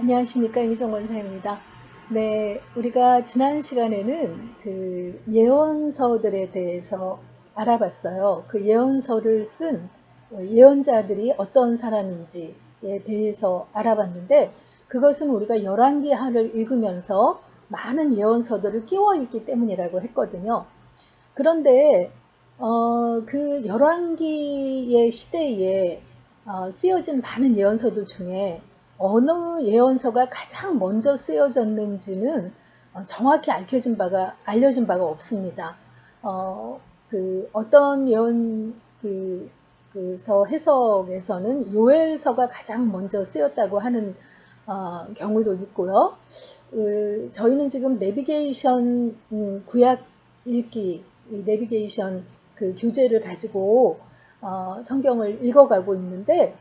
안녕하십니까, 이정 권사입니다. 네, 우리가 지난 시간에는 그 예언서들에 대해서 알아봤어요. 그 예언서를 쓴 예언자들이 어떤 사람인지에 대해서 알아봤는데, 그것은 우리가 열왕기하를 읽으면서 많은 예언서들을 끼워 있기 때문이라고 했거든요. 그런데 그 열왕기의 시대에 쓰여진 많은 예언서들 중에 어느 예언서가 가장 먼저 쓰여졌는지는 정확히 알려진 바가 없습니다. 그 어떤 서 해석에서는 요엘서가 가장 먼저 쓰였다고 하는 경우도 있고요. 저희는 지금 내비게이션 구약 읽기 내비게이션 그 교재를 가지고 성경을 읽어가고 있는데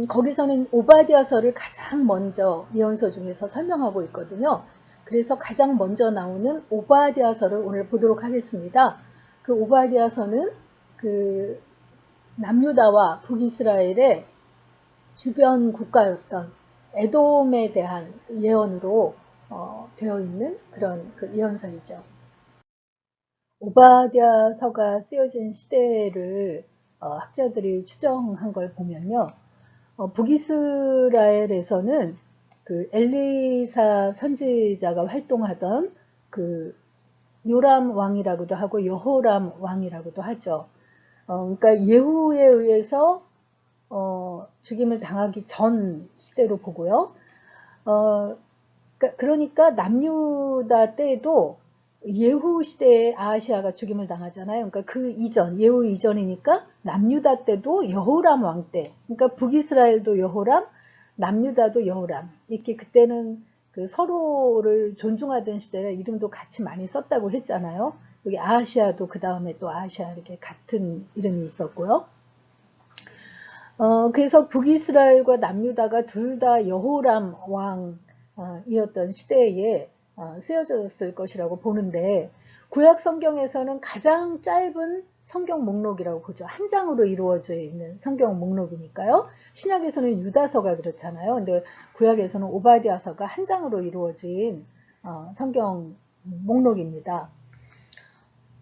거기서는 오바댜서를 가장 먼저 예언서 중에서 설명하고 있거든요. 그래서 가장 먼저 나오는 오바댜서를 오늘 보도록 하겠습니다. 그 오바댜서는 그 남유다와 북이스라엘의 주변 국가였던 에돔에 대한 예언으로 되어 있는 그런 그 예언서이죠. 오바댜서가 쓰여진 시대를 학자들이 추정한 걸 보면요. 북이스라엘에서는 그 엘리사 선지자가 활동하던 그 요람 왕이라고도 하고 여호람 왕이라고도 하죠. 그러니까 예후에 의해서 죽임을 당하기 전 시대로 보고요. 그러니까 남유다 때에도 예후 시대에 아하시아가 죽임을 당하잖아요. 그러니까 그 이전, 예후 이전이니까 남유다 때도 여호람 왕 때, 그러니까 북이스라엘도 여호람, 남유다도 여호람. 이렇게 그때는 그 서로를 존중하던 시대라 이름도 같이 많이 썼다고 했잖아요. 여기 아하시아도 그 다음에 또 아하시아 이렇게 같은 이름이 있었고요. 그래서 북이스라엘과 남유다가 둘 다 여호람 왕이었던 시대에 쓰여졌을 것이라고 보는데 구약 성경에서는 가장 짧은 성경 목록이라고 보죠. 한 장으로 이루어져 있는 성경 목록이니까요. 신약에서는 유다서가 그렇잖아요. 근데 구약에서는 오바댜서가 한 장으로 이루어진 성경 목록입니다.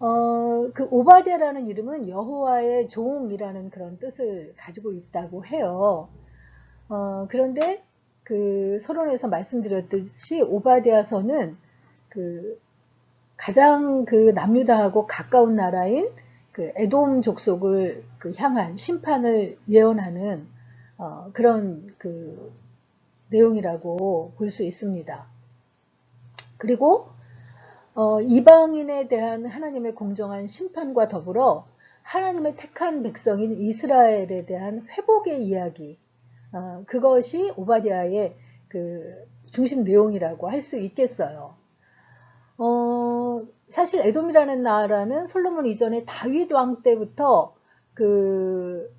그 오바댜라는 이름은 여호와의 종이라는 그런 뜻을 가지고 있다고 해요. 그런데 그 서론에서 말씀드렸듯이 오바댜서는 그 가장 그 남유다하고 가까운 나라인 그 에돔 족속을 그 향한 심판을 예언하는 그런 그 내용이라고 볼 수 있습니다. 그리고 이방인에 대한 하나님의 공정한 심판과 더불어 하나님의 택한 백성인 이스라엘에 대한 회복의 이야기, 그것이 오바댜의 그 중심 내용이라고 할 수 있겠어요. 사실 에돔이라는 나라는 솔로몬 이전에 다윗 왕 때부터 그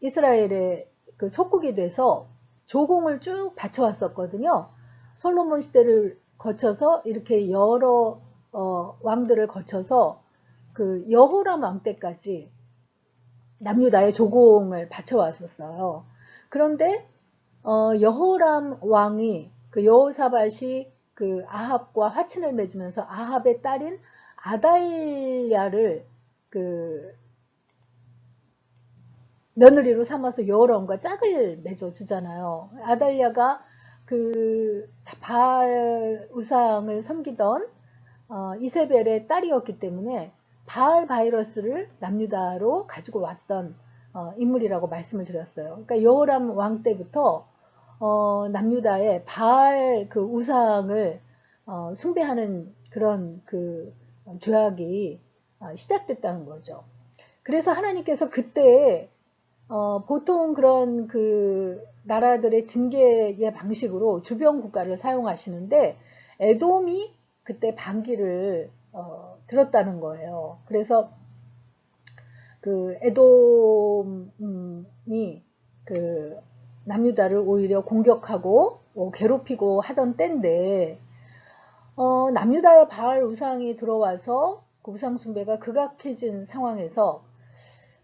이스라엘의 그 속국이 돼서 조공을 쭉 바쳐왔었거든요. 솔로몬 시대를 거쳐서 이렇게 여러 왕들을 거쳐서 그 여호람 왕 때까지 남유다의 조공을 바쳐왔었어요. 그런데 여호람 왕이 그 여호사밧이 그 아합과 화친을 맺으면서 아합의 딸인 아달랴를 그 며느리로 삼아서 여호람과 짝을 맺어주잖아요. 아달랴가 그 바알 우상을 섬기던 이세벨의 딸이었기 때문에 바알 바이러스를 남유다로 가지고 왔던 인물이라고 말씀을 드렸어요. 그러니까 여호람 왕 때부터 남유다의 바알 그 우상을 숭배하는 그런 그 죄악이 시작됐다는 거죠. 그래서 하나님께서 그때 보통 그런 그 나라들의 징계의 방식으로 주변 국가를 사용하시는데 에돔이 그때 반기를 들었다는 거예요. 그래서 그 에돔이 그 남유다를 오히려 공격하고 괴롭히고 하던 때인데 남유다의 바알 우상이 들어와서 그 우상 숭배가 극악해진 상황에서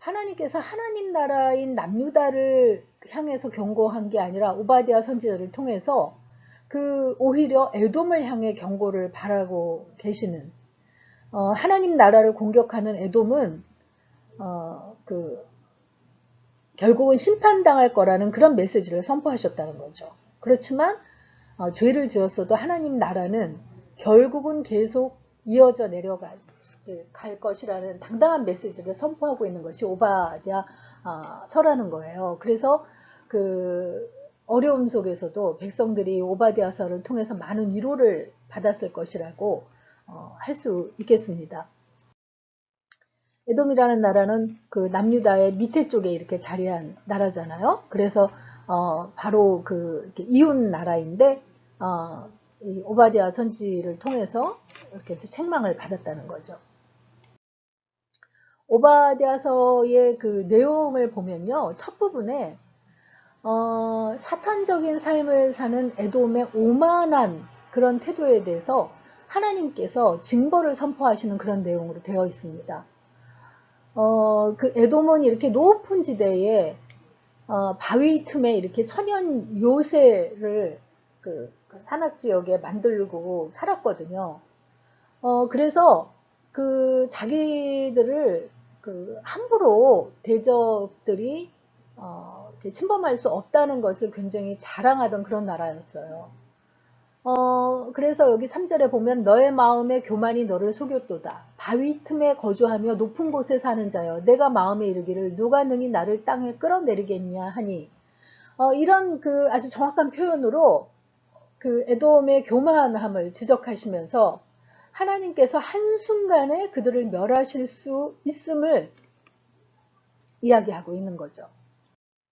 하나님께서 하나님 나라인 남유다를 향해서 경고한 게 아니라 오바댜 선지자를 통해서 오히려 에돔을 향해 경고를 바라고 계시는, 하나님 나라를 공격하는 에돔은 결국은 심판당할 거라는 그런 메시지를 선포하셨다는 거죠. 그렇지만 죄를 지었어도 하나님 나라는 결국은 계속 이어져 내려갈 것이라는 당당한 메시지를 선포하고 있는 것이 오바댜 서라는 거예요. 그래서 어려움 속에서도 백성들이 오바댜서를 통해서 많은 위로를 받았을 것이라고 할 수 있겠습니다. 에돔이라는 나라는 남유다의 밑에 쪽에 이렇게 자리한 나라잖아요. 그래서 바로 이웃 나라인데 이 오바댜 선지를 통해서 이렇게 책망을 받았다는 거죠. 오바댜서의 내용을 보면요, 첫 부분에 사탄적인 삶을 사는 에돔의 오만한 그런 태도에 대해서 하나님께서 징벌을 선포하시는 그런 내용으로 되어 있습니다. 에돔은 이렇게 높은 지대에 바위 틈에 이렇게 천연 요새를 산악지역에 만들고 살았거든요. 그래서 자기들을 함부로 대적들이 침범할 수 없다는 것을 굉장히 자랑하던 그런 나라였어요. 그래서 여기 3절에 보면 너의 마음의 교만이 너를 속였도다. 바위 틈에 거주하며 높은 곳에 사는 자여 내가 마음에 이르기를 누가 능히 나를 땅에 끌어내리겠냐 하니 이런 아주 정확한 표현으로 에돔의 교만함을 지적하시면서 하나님께서 한순간에 그들을 멸하실 수 있음을 이야기하고 있는 거죠.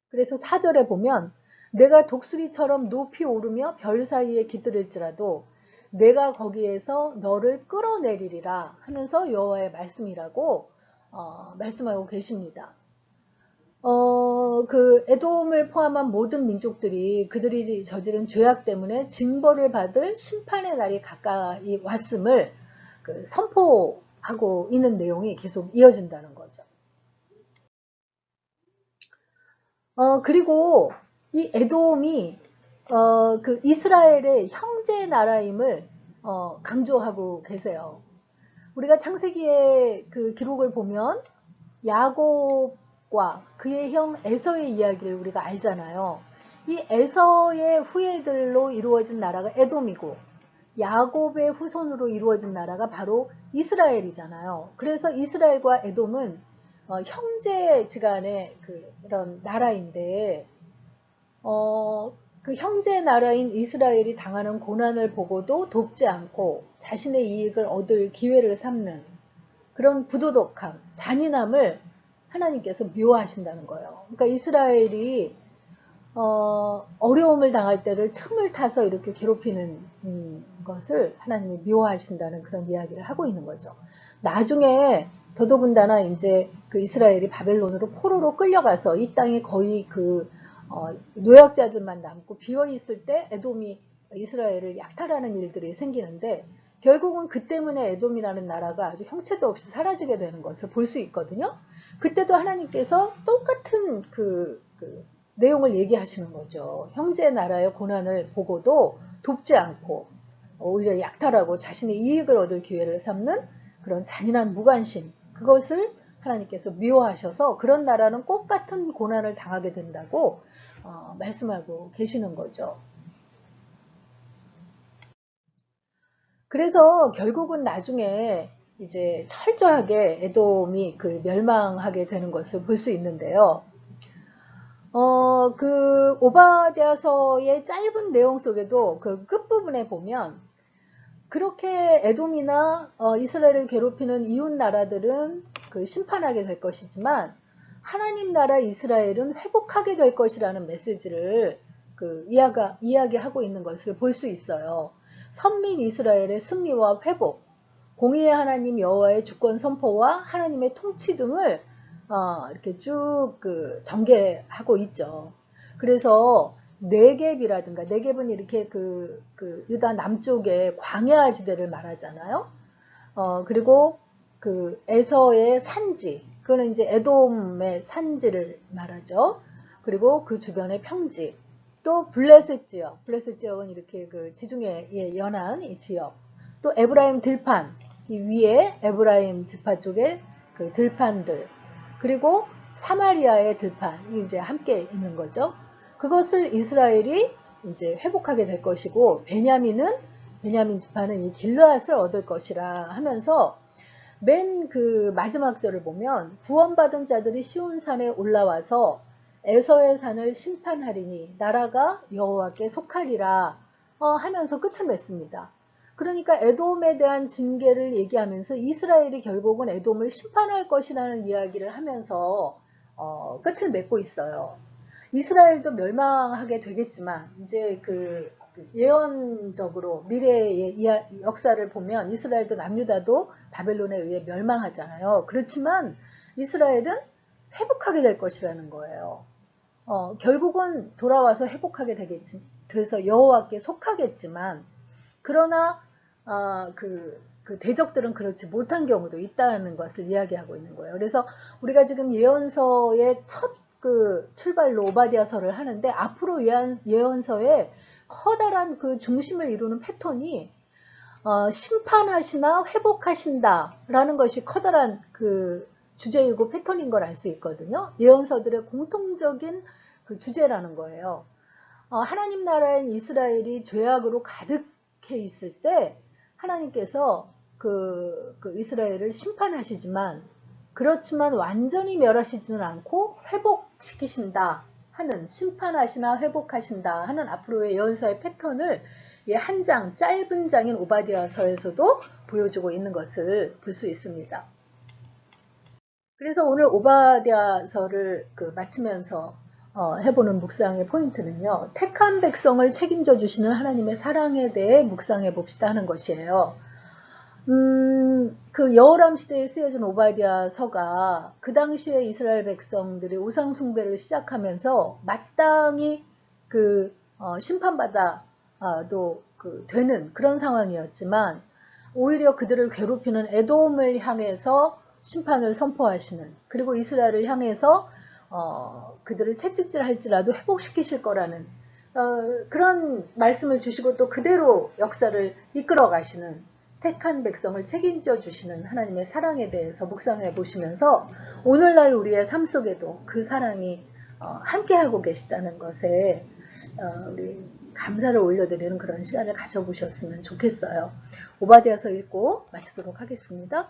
그래서 4절에 보면 내가 독수리처럼 높이 오르며 별 사이에 깃들일지라도 내가 거기에서 너를 끌어내리리라 하면서 여호와의 말씀이라고 말씀하고 계십니다. 에돔을 포함한 모든 민족들이 그들이 저지른 죄악 때문에 징벌을 받을 심판의 날이 가까이 왔음을 선포하고 있는 내용이 계속 이어진다는 거죠. 그리고 이 에돔이 이스라엘의 형제 나라임을 강조하고 계세요. 우리가 창세기의 기록을 보면 야곱과 그의 형 에서의 이야기를 우리가 알잖아요. 이 에서의 후예들로 이루어진 나라가 에돔이고 야곱의 후손으로 이루어진 나라가 바로 이스라엘이잖아요. 그래서 이스라엘과 에돔은 형제지간의 그런 나라인데 형제 나라인 이스라엘이 당하는 고난을 보고도 돕지 않고 자신의 이익을 얻을 기회를 삼는 그런 부도덕함, 잔인함을 하나님께서 묘하신다는 거예요. 그러니까 이스라엘이 어려움을 당할 때를 틈을 타서 이렇게 괴롭히는 것을 하나님이 묘하신다는 그런 이야기를 하고 있는 거죠. 나중에 더더군다나 이제 이스라엘이 바벨론으로 포로로 끌려가서 이 땅에 거의 노약자들만 남고 비어있을 때 에돔이 이스라엘을 약탈하는 일들이 생기는데 결국은 그 때문에 에돔이라는 나라가 아주 형체도 없이 사라지게 되는 것을 볼 수 있거든요. 그때도 하나님께서 똑같은 내용을 얘기하시는 거죠. 형제 나라의 고난을 보고도 돕지 않고 오히려 약탈하고 자신의 이익을 얻을 기회를 삼는 그런 잔인한 무관심, 그것을 하나님께서 미워하셔서 그런 나라는 꼭 같은 고난을 당하게 된다고 말씀하고 계시는 거죠. 그래서 결국은 나중에 이제 철저하게 에돔이 멸망하게 되는 것을 볼 수 있는데요. 오바댜서의 짧은 내용 속에도 끝부분에 보면 그렇게 에돔이나 이스라엘을 괴롭히는 이웃 나라들은 심판하게 될 것이지만 하나님 나라 이스라엘은 회복하게 될 것이라는 메시지를 이야기하고 있는 것을 볼 수 있어요. 선민 이스라엘의 승리와 회복, 공의의 하나님 여호와의 주권 선포와 하나님의 통치 등을 이렇게 쭉 전개하고 있죠. 그래서 네겝이라든가, 네겝은 이렇게 유다 남쪽의 광야 지대를 말하잖아요. 그리고 에서의 산지, 그거는 이제 에돔의 산지를 말하죠. 그리고 그 주변의 평지, 또 블레셋 지역, 블레셋 지역은 이렇게 그 지중해에 연한 이 지역, 또 에브라임 들판, 이 위에 에브라임 지파 쪽에 그 들판들, 그리고 사마리아의 들판이 이제 함께 있는 거죠. 그것을 이스라엘이 이제 회복하게 될 것이고, 베냐민 지파는 이 길르앗을 얻을 것이라 하면서 맨 그 마지막 절을 보면 구원받은 자들이 시온산에 올라와서 에서의 산을 심판하리니 나라가 여호와께 속하리라 하면서 끝을 맺습니다. 그러니까 에돔에 대한 징계를 얘기하면서 이스라엘이 결국은 에돔을 심판할 것이라는 이야기를 하면서 끝을 맺고 있어요. 이스라엘도 멸망하게 되겠지만 이제 그 예언적으로 미래의 역사를 보면 이스라엘도 남유다도 바벨론에 의해 멸망하잖아요. 그렇지만 이스라엘은 회복하게 될 것이라는 거예요. 결국은 돌아와서 회복하게 돼서 여호와께 속하겠지만, 그러나 그 대적들은 그렇지 못한 경우도 있다는 것을 이야기하고 있는 거예요. 그래서 우리가 지금 예언서의 첫 그 출발로 오바댜서를 하는데, 앞으로 예언서의 커다란 그 중심을 이루는 패턴이 심판하시나 회복하신다라는 것이 커다란 그 주제이고 패턴인 걸 알 수 있거든요. 예언서들의 공통적인 그 주제라는 거예요. 하나님 나라인 이스라엘이 죄악으로 가득해 있을 때 하나님께서 그 이스라엘을 심판하시지만, 그렇지만 완전히 멸하시지는 않고 회복시키신다 하는, 심판하시나 회복하신다 하는 앞으로의 예언서의 패턴을 한 장, 짧은 장인 오바댜서에서도 보여주고 있는 것을 볼 수 있습니다. 그래서 오늘 오바댜서를 마치면서 해보는 묵상의 포인트는요, 택한 백성을 책임져 주시는 하나님의 사랑에 대해 묵상해 봅시다 하는 것이에요. 그 여호람 시대에 쓰여진 오바댜서가 그 당시에 이스라엘 백성들이 우상 숭배를 시작하면서 마땅히 심판받아도 되는 그런 상황이었지만, 오히려 그들을 괴롭히는 에돔을 향해서 심판을 선포하시는, 그리고 이스라엘을 향해서 그들을 채찍질할지라도 회복시키실 거라는 그런 말씀을 주시고, 또 그대로 역사를 이끌어 가시는, 택한 백성을 책임져 주시는 하나님의 사랑에 대해서 묵상해 보시면서 오늘날 우리의 삶 속에도 그 사랑이 함께하고 계시다는 것에 우리 감사를 올려드리는 그런 시간을 가져보셨으면 좋겠어요. 오바댜서 읽고 마치도록 하겠습니다.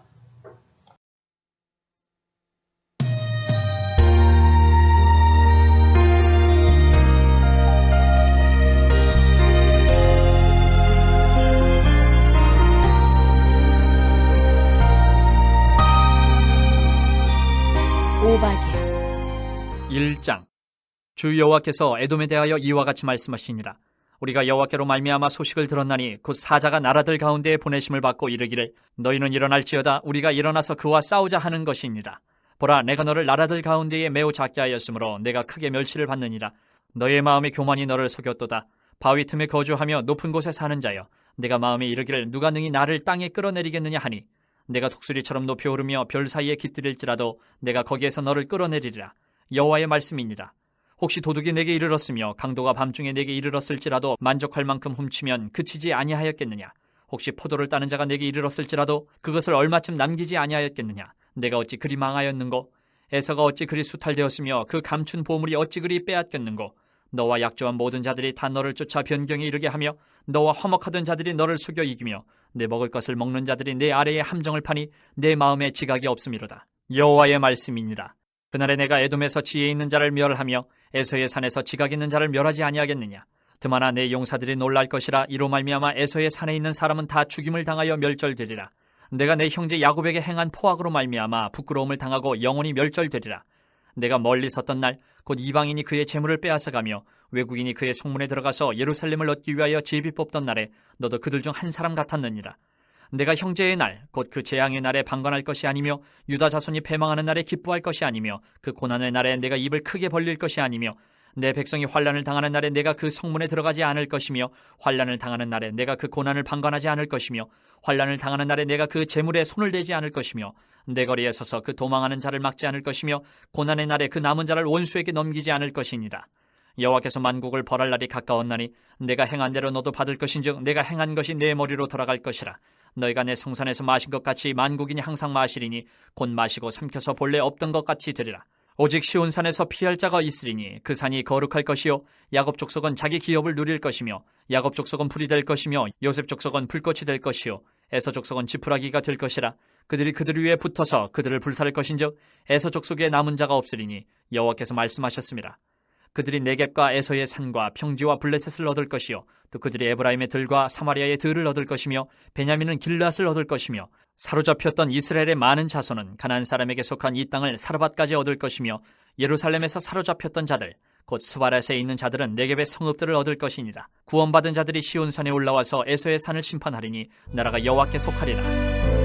오바댜 1장. 주 여호와께서 에돔에 대하여 이와 같이 말씀하시니라. 우리가 여호와께로 말미암아 소식을 들었나니 곧 사자가 나라들 가운데에 보내심을 받고 이르기를 너희는 일어날지어다 우리가 일어나서 그와 싸우자 하는 것이니라. 보라, 내가 너를 나라들 가운데에 매우 작게 하였으므로 내가 크게 멸시를 받느니라. 너의 마음의 교만이 너를 속였도다. 바위 틈에 거주하며 높은 곳에 사는 자여, 내가 마음에 이르기를 누가 능히 나를 땅에 끌어내리겠느냐 하니, 내가 독수리처럼 높이 오르며 별 사이에 깃들일지라도 내가 거기에서 너를 끌어내리리라. 여호와의 말씀이니라. 혹시 도둑이 내게 이르렀으며 강도가 밤중에 내게 이르렀을지라도 만족할 만큼 훔치면 그치지 아니하였겠느냐? 혹시 포도를 따는 자가 내게 이르렀을지라도 그것을 얼마쯤 남기지 아니하였겠느냐? 내가 어찌 그리 망하였는고? 에서가 어찌 그리 수탈되었으며 그 감춘 보물이 어찌 그리 빼앗겼는고? 너와 약조한 모든 자들이 다 너를 쫓아 변경에 이르게 하며 너와 화목하던 자들이 너를 속여 이기며 내 먹을 것을 먹는 자들이 내 아래에 함정을 파니 내 마음에 지각이 없음이로다. 여호와의 말씀이니라. 그날에 내가 에돔에서 지혜 있는 자를 멸하며 에서의 산에서 지각 있는 자를 멸하지 아니하겠느냐. 드마나 내 용사들이 놀랄 것이라. 이로 말미암아 에서의 산에 있는 사람은 다 죽임을 당하여 멸절되리라. 내가 내 형제 야곱에게 행한 포악으로 말미암아 부끄러움을 당하고 영원히 멸절되리라. 내가 멀리 섰던 날 곧 이방인이 그의 재물을 빼앗아가며 외국인이 그의 성문에 들어가서 예루살렘을 얻기 위하여 제비 뽑던 날에 너도 그들 중 한 사람 같았느니라. 내가 형제의 날 곧 그 재앙의 날에 방관할 것이 아니며 유다 자손이 패망하는 날에 기뻐할 것이 아니며 그 고난의 날에 내가 입을 크게 벌릴 것이 아니며 내 백성이 환난을 당하는 날에 내가 그 성문에 들어가지 않을 것이며 환난을 당하는 날에 내가 그 고난을 방관하지 않을 것이며 환난을 당하는 날에 내가 그 재물에 손을 대지 않을 것이며 내 거리에 서서 그 도망하는 자를 막지 않을 것이며 고난의 날에 그 남은 자를 원수에게 넘기지 않을 것이니라. 여호와께서 만국을 벌할 날이 가까웠나니 내가 행한 대로 너도 받을 것인즉 내가 행한 것이 내 머리로 돌아갈 것이라. 너희가 내 성산에서 마신 것 같이 만국인이 항상 마시리니 곧 마시고 삼켜서 본래 없던 것 같이 되리라. 오직 시온산에서 피할 자가 있으리니 그 산이 거룩할 것이요 야곱 족속은 자기 기업을 누릴 것이며 야곱 족속은 불이 될 것이며 요셉 족속은 불꽃이 될 것이요 에서 족속은 지푸라기가 될 것이라. 그들이 그들 위에 붙어서 그들을 불살할 것인즉 에서 족속에 남은 자가 없으리니 여호와께서 말씀하셨습니다. 그들이 네겝과 에서의 산과 평지와 블레셋을 얻을 것이요 또 그들이 에브라임의 들과 사마리아의 들을 얻을 것이며 베냐민은 길앗을 얻을 것이며 사로잡혔던 이스라엘의 많은 자손은 가나안 사람에게 속한 이 땅을 사르밧까지 얻을 것이며 예루살렘에서 사로잡혔던 자들 곧 스바랴에 있는 자들은 네겝의 성읍들을 얻을 것이니라. 구원받은 자들이 시온산에 올라와서 에서의 산을 심판하리니 나라가 여호와께 속하리라.